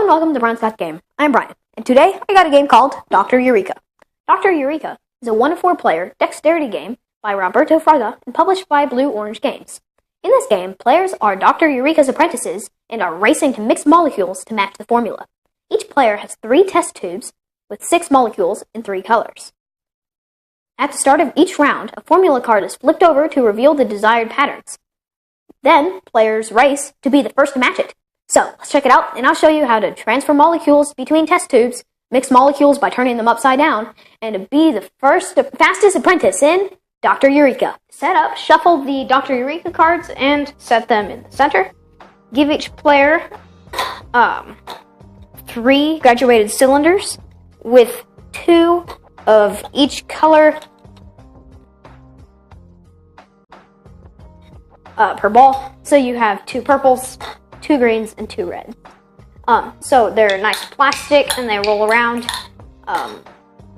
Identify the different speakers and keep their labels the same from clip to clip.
Speaker 1: and welcome to Brian's Got Game. I'm Brian, and today I got a game called Dr. Eureka. Dr. Eureka is a 1-to-4 player dexterity game by Roberto Fraga and published by Blue Orange Games. In this game, players are Dr. Eureka's apprentices and are racing to mix molecules to match the formula. Each player has 3 test tubes with 6 molecules in 3 colors. At the start of each round, a formula card is flipped over to reveal the desired patterns. Then, players race to be the first to match it. So, let's check it out, and I'll show you how to transfer molecules between test tubes, mix molecules by turning them upside down, and to be the fastest apprentice in Dr. Eureka. Set up, shuffle the Dr. Eureka cards, and set them in the center. Give each player 3 graduated cylinders with 2 of each color per ball. So you have 2 purples, 2 greens, and 2 reds. So they're nice plastic and they roll around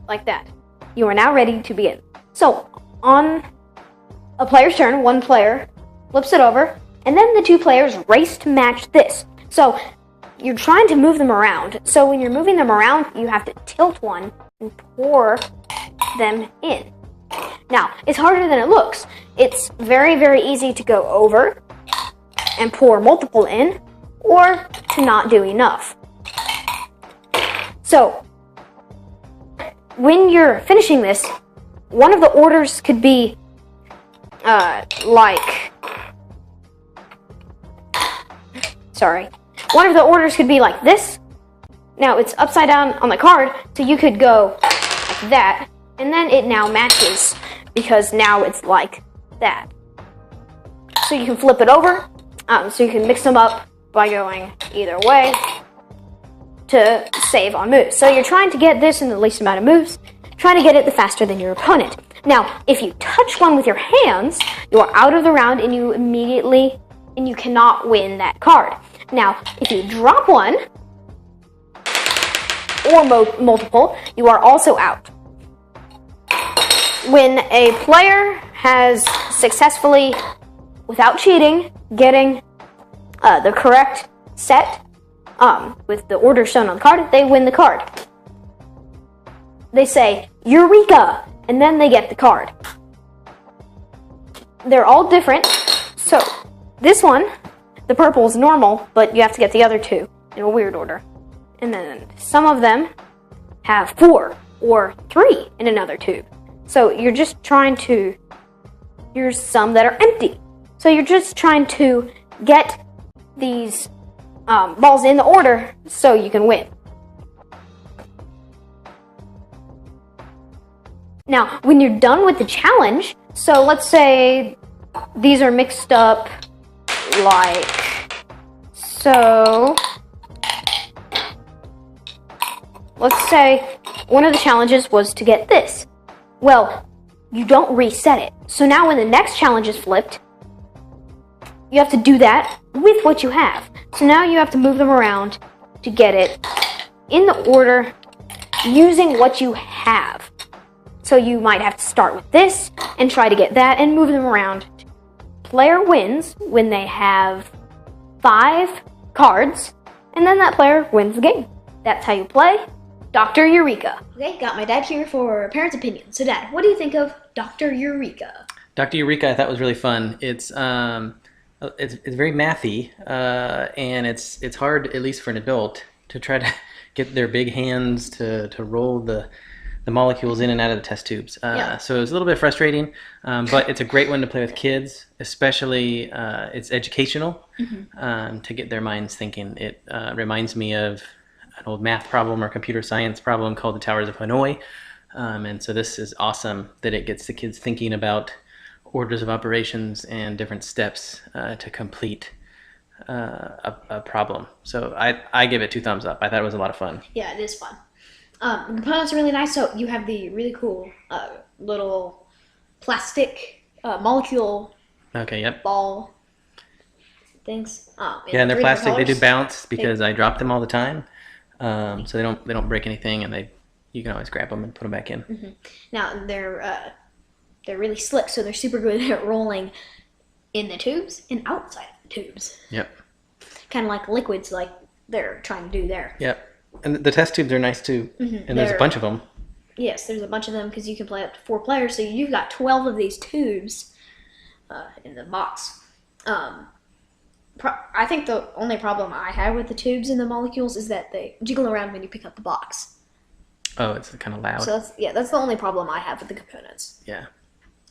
Speaker 1: like that. You are now ready to begin. So on a player's turn, one player flips it over, and then the 2 players race to match this. So you're trying to move them around. So when you're moving them around, you have to tilt one and pour them in. Now, it's harder than it looks. It's very, very easy to go over and pour multiple in, or to not do enough. So, when you're finishing this, one of the orders could be one of the orders could be like this. Now, it's upside down on the card, so you could go like that, and then it now matches, because now it's like that. So you can flip it over, so you can mix them up by going either way to save on moves. So you're trying to get this in the least amount of moves, trying to get it the faster than your opponent. Now, if you touch one with your hands, you are out of the round and you cannot win that card. Now, if you drop one, or multiple, you are also out. When a player has successfully, without cheating, getting the correct set with the order shown on the card, they win the card. They say, Eureka, and then they get the card. They're all different. So, this one, the purple is normal, but you have to get the other 2 in a weird order. And then some of them have 4 or 3 in another tube. So you're just trying to, here's some that are empty. So you're just trying to get these balls in the order so you can win. Now, when you're done with the challenge, so let's say these are mixed up like so. Let's say one of the challenges was to get this. Well, you don't reset it. So now when the next challenge is flipped, you have to do that with what you have. So now you have to move them around to get it in the order using what you have. So you might have to start with this and try to get that and move them around. Player wins when they have 5 cards, and then that player wins the game. That's how you play Dr. Eureka. Okay, got my dad here for a parent's opinion. So Dad, what do you think of Dr. Eureka?
Speaker 2: Dr. Eureka I thought was really fun. It's very mathy, and it's hard, at least for an adult, to try to get their big hands to roll the molecules in and out of the test tubes. So it was a little bit frustrating, but it's a great one to play with kids, especially it's educational, to get their minds thinking. It reminds me of an old math problem or computer science problem called the Towers of Hanoi. And so this is awesome that it gets the kids thinking about orders of operations and different steps to complete a problem. So I give it 2 thumbs up. I thought it was a lot of fun.
Speaker 1: Yeah, it is fun. The components are really nice. So you have the really cool little plastic molecule ball things.
Speaker 2: Yeah, and they're plastic. They do bounce because I drop them all the time. So they don't break anything, and you can always grab them and put them back in.
Speaker 1: Now they're really slick, so they're super good at rolling in the tubes and outside of the tubes.
Speaker 2: Yep.
Speaker 1: Kind of like liquids, like they're trying to do there.
Speaker 2: Yep. And the test tubes are nice too. And there's a bunch of them.
Speaker 1: Yes, there's a bunch of them because you can play up to 4 players, so you've got 12 of these tubes in the box. I think the only problem I have with the tubes and the molecules is that they jiggle around when you pick up the box.
Speaker 2: Oh, it's kind of loud.
Speaker 1: So that's the only problem I have with the components.
Speaker 2: Yeah.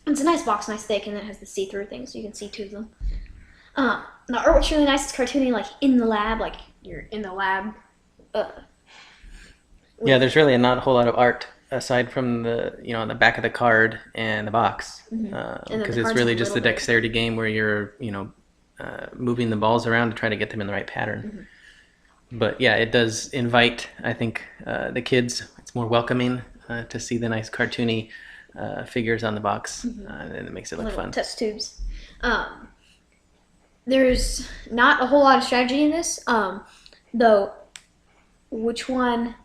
Speaker 1: It's a nice box, nice thick, and it has the see-through thing, so you can see 2 of them. The artwork's really nice. It's cartoony, like in the lab, like you're in the lab.
Speaker 2: Yeah, there's really not a whole lot of art aside from the on the back of the card and the box, because it's really just a dexterity game where you're moving the balls around to try to get them in the right pattern. But yeah, it does invite, I think, the kids. It's more welcoming to see the nice cartoony figures on the box, and it makes it look fun.
Speaker 1: Test tubes. There's not a whole lot of strategy in this, though. Which one?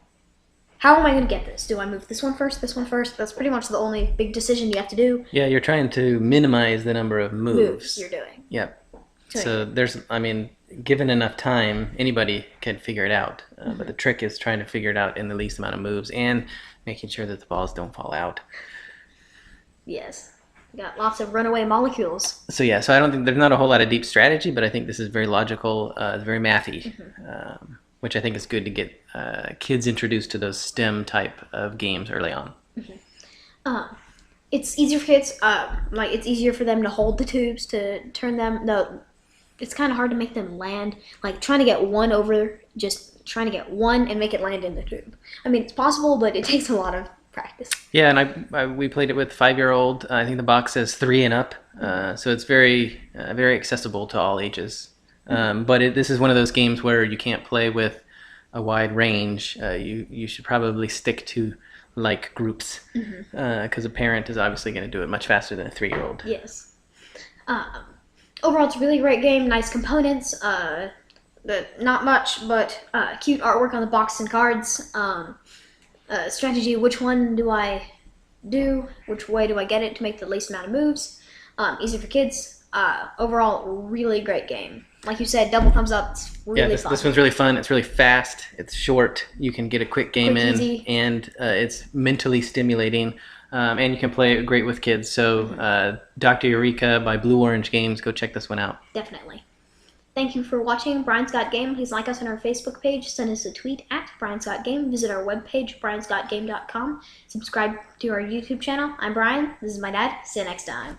Speaker 1: How am I going to get this? Do I move this one first, this one first? That's pretty much the only big decision you have to do.
Speaker 2: Yeah, you're trying to minimize the number of moves
Speaker 1: you're doing.
Speaker 2: Yep. So given enough time, anybody can figure it out. But the trick is trying to figure it out in the least amount of moves and making sure that the balls don't fall out.
Speaker 1: Yes. Got lots of runaway molecules.
Speaker 2: So yeah, I don't think there's not a whole lot of deep strategy, but I think this is very logical. It's very mathy, which I think is good to get kids introduced to those STEM type of games early on.
Speaker 1: It's easier for kids. It's easier for them to hold the tubes, to turn them. No, it's kind of hard to make them land. Like trying to get one over, just trying to get one and make it land in the tube. I mean, it's possible, but it takes a lot of practice.
Speaker 2: Yeah, and we played it with 5-year-old. I think the box says 3 and up, so it's very very accessible to all ages. But this is one of those games where you can't play with a wide range. You should probably stick to like groups, because a parent is obviously going to do it much faster than a 3-year-old.
Speaker 1: Yes. Overall, it's a really great game. Nice components. Not much, but cute artwork on the box and cards. Strategy, which one do I do? Which way do I get it to make the least amount of moves? Easy for kids. Overall, really great game. Like you said, double thumbs up. It's really fun.
Speaker 2: This one's really fun. It's really fast. It's short. You can get a quick game in,
Speaker 1: easy.
Speaker 2: And it's mentally stimulating. And you can play it great with kids. So Dr. Eureka by Blue Orange Games. Go check this one out.
Speaker 1: Definitely. Thank you for watching Brian's Got Game. Please like us on our Facebook page. Send us a tweet at Brian's Got Game. Visit our webpage, briansgotgame.com. Subscribe to our YouTube channel. I'm Brian. This is my dad. See you next time.